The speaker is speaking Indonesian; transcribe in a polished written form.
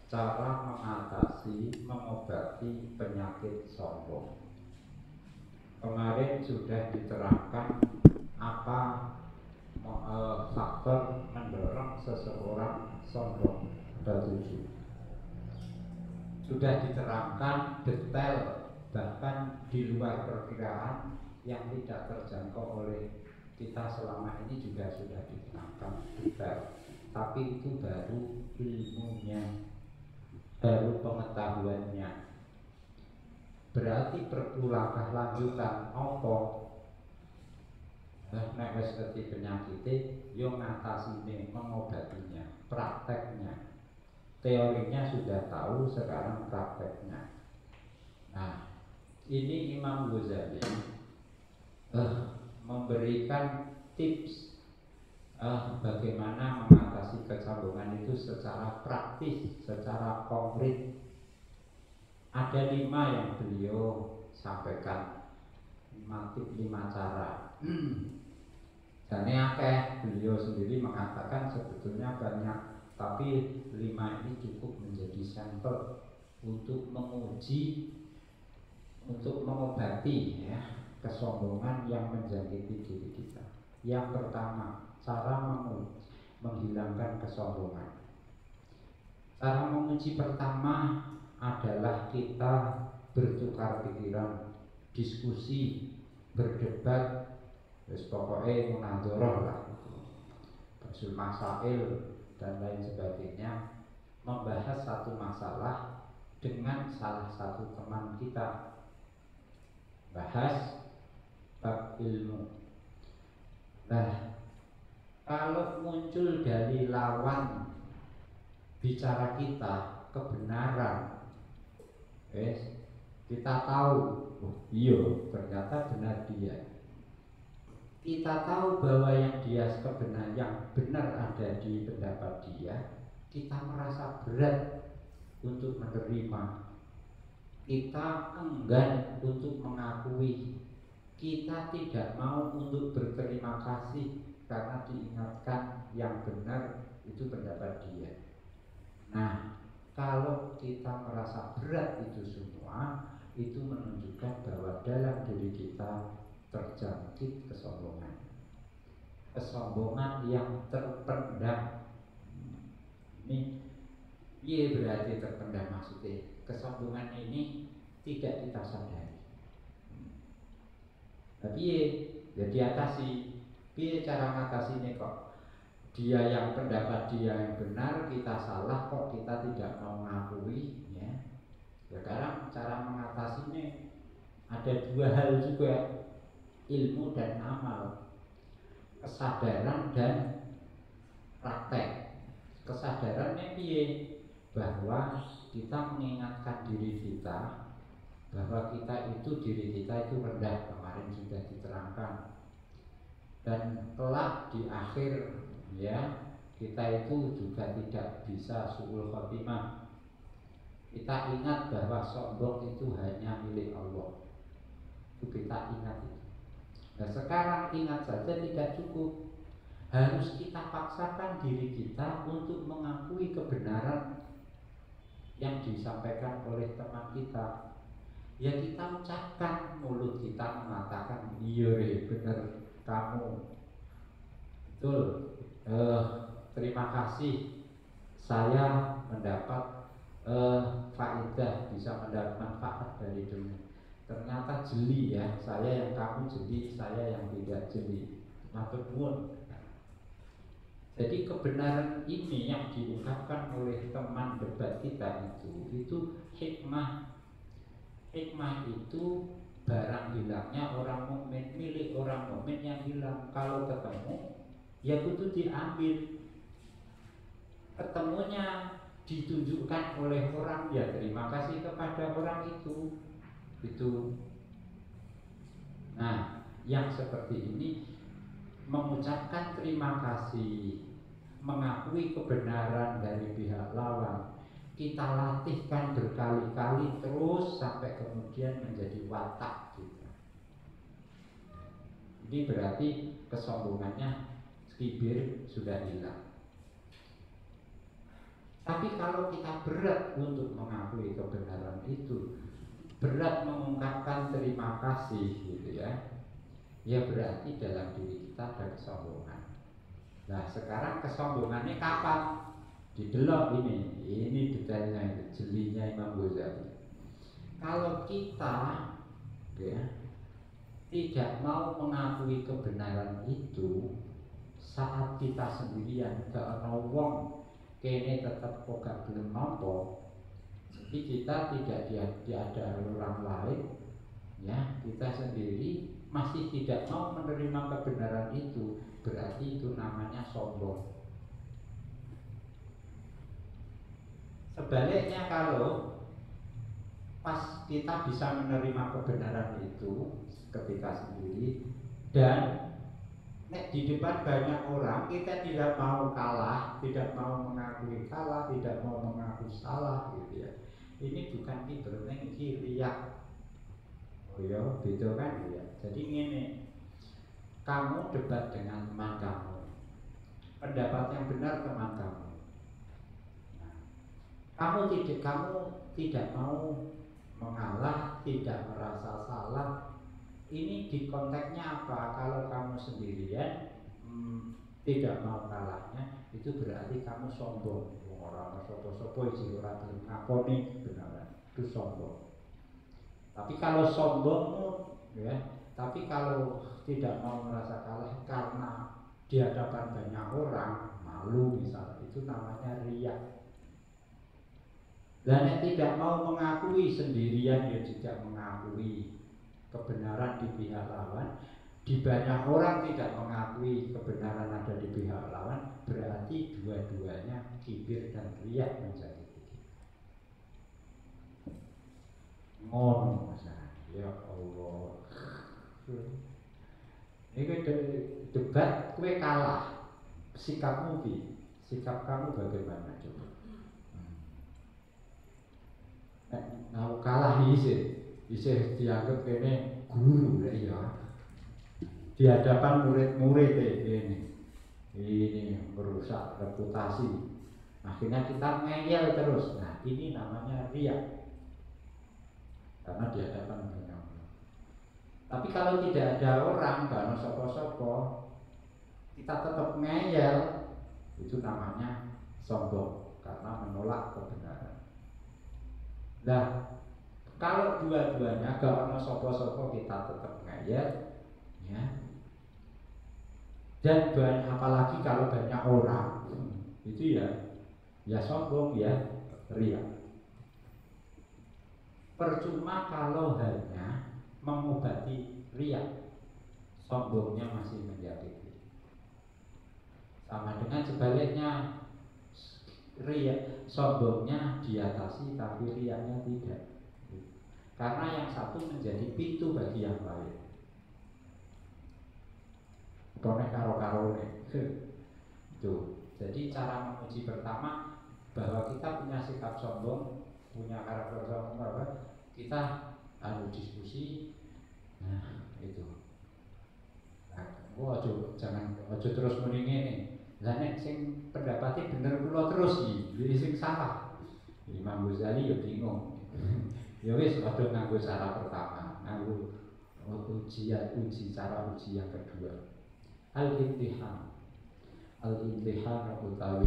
cara mengatasi, mengobati penyakit sombong. Kemarin sudah diterangkan apa faktor mendorong seseorang sombong. Ada 7. Sudah diterangkan detail, bahkan di luar perkiraan yang tidak terjangkau oleh kita selama ini juga sudah diterangkan detail. Tapi itu baru ilmunya, baru pengetahuannya. Berarti perlu langkah lanjutan apa? Nek wis ngerti penyakite, yo ngatasine, mengobatinya, prakteknya. Teorinya sudah tahu, sekarang prakteknya. Nah, ini Imam Ghazali memberikan tips bagaimana mengatasi kesombongan itu secara praktis, secara konkret. Ada 5 yang beliau sampaikan, 5 cara. Dan akeh, beliau sendiri mengatakan sebetulnya banyak, tapi 5 ini cukup menjadi sampel untuk menguji, untuk mengobati ya kesombongan yang menjangkiti diri kita. Yang pertama, cara menghilangkan kesombongan. Cara menguji pertama adalah kita bertukar pikiran, diskusi, berdebat, terus pokoknya munadzarah lah, basul masail dan lain sebagainya, membahas satu masalah dengan salah satu teman kita, bahas bab ilmu. Nah, kalau muncul dari lawan bicara kita kebenaran, kita tahu, oh iya ternyata benar dia. Kita tahu bahwa yang dia kebenaran, yang benar ada di pendapat dia, kita merasa berat untuk menerima. Kita enggan untuk mengakui. Kita tidak mau untuk berterima kasih karena diingatkan yang benar itu pendapat dia. Nah, kalau kita merasa berat itu semua, itu menunjukkan bahwa dalam diri kita terjangkit kesombongan. Kesombongan yang terpendam. Ini berarti terpendam maksudnya. Kesombongan ini tidak kita sadari. Tapi ya diatasi. Cara mengatasi ini kok? Dia yang pendapat dia yang benar, kita salah, kok kita tidak mau mengakui, ya. Sekarang cara mengatasinya ada 2 hal juga, ilmu dan amal, kesadaran dan praktek. Kesadarannya piye? Bahwa kita mengingatkan diri kita bahwa kita itu, diri kita itu rendah, kemarin sudah diterangkan. Dan kelak di akhir ya, kita itu juga tidak bisa su'ul khotimah. Kita ingat bahwa sombong itu hanya milik Allah. Itu kita ingat itu. Nah, sekarang ingat saja tidak cukup. Harus kita paksakan diri kita untuk mengakui kebenaran yang disampaikan oleh teman kita. Ya kita ucapkan, mulut kita mengatakan iya benar kamu, betul, terima kasih, saya mendapat faedah, bisa mendapat manfaat dari dunia. Ternyata jeli ya, saya yang kamu jeli, saya yang tidak jeli. Matur nuwun. Jadi kebenaran ini yang diungkapkan oleh teman debat kita itu hikmah. Hikmah itu barang hilangnya orang mukmin, milik orang mukmin yang hilang. Kalau ketemu, ya kudu diambil. Ketemunya ditunjukkan oleh orang, ya terima kasih kepada orang itu. Itu. Nah, yang seperti ini mengucapkan terima kasih, mengakui kebenaran dari pihak lawan, kita latihkan berkali-kali terus sampai kemudian menjadi watak kita. Ini berarti kesombongannya, kibir sudah hilang. Tapi kalau kita berat untuk mengakui kebenaran itu, berat mengungkapkan terima kasih gitu ya, ya berarti dalam diri kita ada kesombongan. Nah sekarang kesombongannya kapan? Didelok ini detailnya, jelinya Imam Ghazali. Kalau kita ya tidak mau mengakui kebenaran itu saat kita sendirian, gak ono wong kene tetap kok gak gelem nampa, jadi kita tidak diada orang lain, ya kita sendiri masih tidak mau menerima kebenaran itu, berarti itu namanya sombong. Sebaliknya kalau pas kita bisa menerima kebenaran itu ketika sendiri dan di depan banyak orang kita tidak mau kalah, tidak mau mengakui kalah, tidak mau mengaku salah gitu ya. Ini bukan kiber, ini riak. Oh ya, beda kan ya. Jadi ini kamu debat dengan teman kamu, pendapat yang benar teman kamu. Nah, kamu tidak mau mengalah, tidak merasa salah. Ini di konteksnya apa? Kalau kamu sendirian tidak mau kalahnya, itu berarti kamu sombong. Orang sopo-sopo isi ora gelem ngakoni kebenaran, itu sombong. Tapi kalau sombongmu ya, tapi kalau tidak mau merasa kalah karena di hadapan banyak orang, malu misalnya, itu namanya riya. Dan yang tidak mau mengakui sendirian, dia tidak mengakui kebenaran di pihak lawan, di banyak orang tidak mengakui kebenaran ada di pihak lawan, berarti dua-duanya kibir dan riya menjadi begitu. Ngono masalah. Ya Allah. Ini debat kue kalah. Sikapmu bi, sikap kamu bagaimana coba? Nah, kalah isih dianggap kene guru ya. Di hadapan murid-murid ini merusak reputasi. Akhirnya kita ngeyel terus. Nah, ini namanya riya. Karena di hadapan banyak orang. Tapi kalau tidak ada orang, gak ada sopo-sopo, kita tetap ngeyel, itu namanya sombong karena menolak kebenaran. Nah, kalau dua-duanya gak ada sopo-sopo kita tetap ngeyel, ya. Dan apalagi kalau banyak orang, itu ya sombong ya riya. Percuma kalau hanya mengobati riya, sombongnya masih menjadi. Sama dengan sebaliknya, riya sombongnya diatasi tapi riyanya tidak. Karena yang satu menjadi pintu bagi yang lain. Konek karo-karo itu. Jadi cara menguji pertama bahwa kita punya sikap sombong, punya karakter sombong apa? Kita diskusi. Nah, itu. Nah, jangan terus muni ngene. Lah nek sing pendapatnya bener kula terus iki, sing salah. Imam Ghazali ya bingung. Ya wis padha nganggo cara pertama, nganggo uji cara uji yang kedua. Al-imtihan utawi